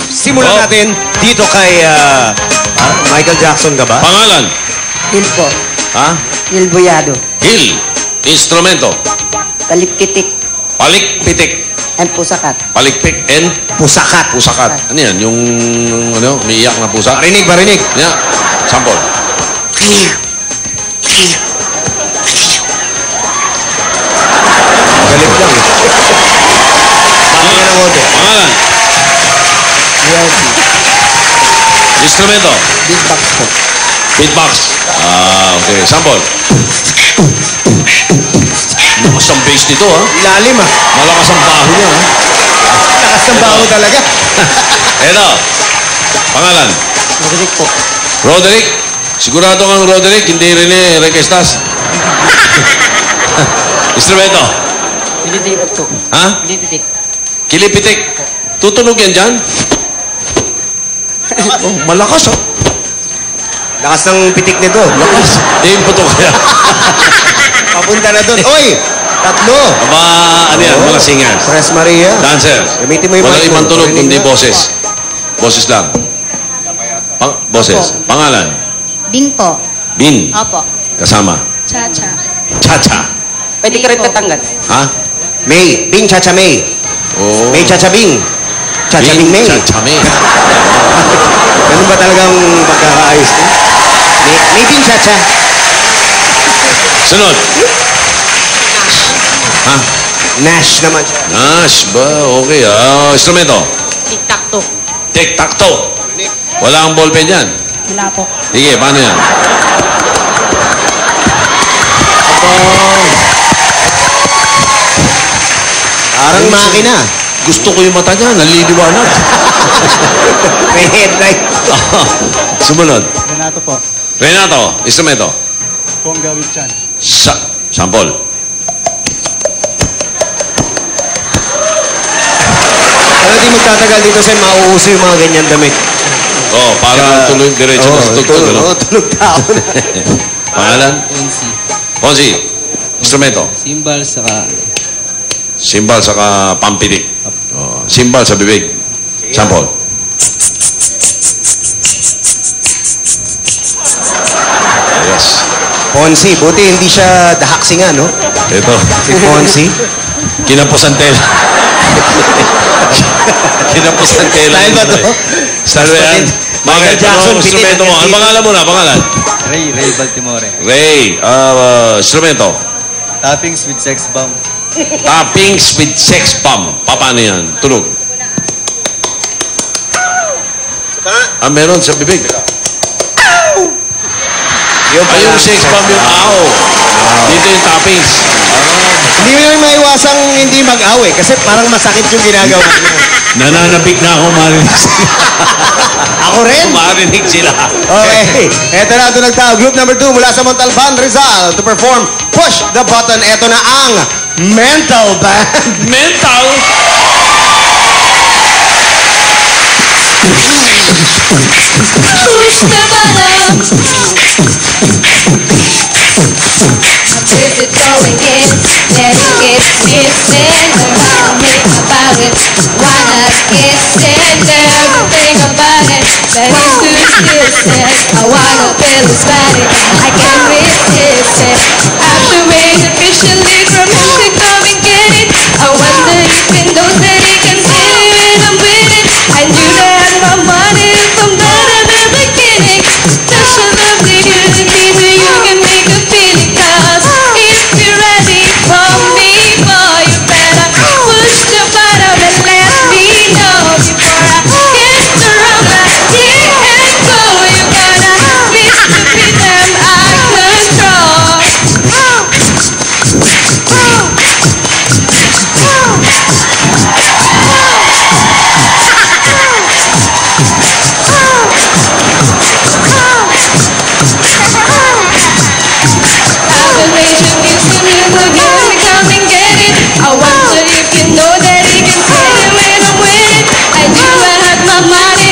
Simulan natin dito kay Michael Jackson ka ba? Pangalan? Hil po. Ha? Hil Boyado. Hil. Instrumento? Taliktitik. Palikpitik. And pusakat. Palikpik and Pusakat. pusakat. Ano yan? Yung, ano, umiiyak na pusa? Barinig, barinig. Yeah. Sample. Galit lang. Tama yan ang konti. Pangalan? Instrumento? Beatbox po. Beatbox. Okay. Sample. Malakas ang bass nito, ha? Ilalim ah. Malakas ang baho niya, ha? Lakas ng baho talaga. Eto. Pangalan? Roderick po. Roderick? Sigurado kang Roderick, hindi rin Requestas. Instrumento? Pilitik po. Ha? Pilitik. Kilipitik. Tutunog yan dyan? Oh, malakas, ha? Lakas ng pitik nito. Lakas. Hindi yung putok kaya. Papunta na doon. Oy! Tatlo! Aba, ano yan? Mga singers. Tres Maria. Dancer. Gamitin mo yung Walang mic mo. ibang tunog, Parinig kundi na. boses. Boses lang. Boses. Pangalan? Bing po. Bin. Opo. Kasama. Cha-cha. Chacha. Pwede ka rin tatanggal. Ha? May. Bing Chacha May. Oh. May Chacha Bing. Chacha Bing May. Chacha May. Ganun ba talagang pagkakaayos niya? May Bing Chacha. Sunod. Ha? Nash naman siya. Nash ba? Okay. Instrumento. Tic-tac-toe. Tic-tac-toe. Wala kang ballpen dyan. Wala po. Sige, paano yan? Parang makina. Gusto ko yung mata niya. Naliliwanag. May headlight. Sumunod. Renato po. Renato. Instrumento. Bongga with Chan. Sample. Pero di magtatagal dito sa mauuso yung mga ganyan damit. Oh, para tuloy diretso na sa tugtog. Ano? Tulog tao na. Pangalan? Ponzi. Ponzi. Instrumento. Simbal saka... Simbal saka pampitik. Oh, simbal sa bibig. Sample. Yes. Ponzi, buti hindi siya dahaksingan, no? Ito. Si Ponzi. Kinapusan tela. Kinapusan tela. Style ba to? Style ba yan? Michael Jackson, Ano instrumento mo? Ano pangalan mo na? Pangalan? Ray Baltimore. Ray. Instrumento. Toppings with sex bomb. Toppings with sex bomb. Paano yan? Tunog. Meron sa bibig. Yung Yung sex bomb yung aw. Dito yung toppings. Hindi mo yung maiwasang hindi mag-away kasi parang masakit yung ginagawa niya. Nananabik na ako marinig sila. Ako rin. Marinig sila. Okay. Eto na, ito nagtao. Group number 2 mula sa Montalban, Rizal to perform Push the Button. Eto na ang Mental Band. Mental. Push the button. Is it going in? Then it's missing around me about it. Why not kissing everything about it? That is too distant. I wanna feel his body. I can't resist it. After rain officially from him to come and get it. I wonder if he knows that he can feel it when I'm with it. I knew that my money from the beginning. Such a lovely unity where you can make a feeling. Cause if you're ready for me, boy, you better push the button and let me know before I hit the road. Here and go, you gotta miss the rhythm I control. I wonder if you know that he can feel it when I'm with it. I knew I had my money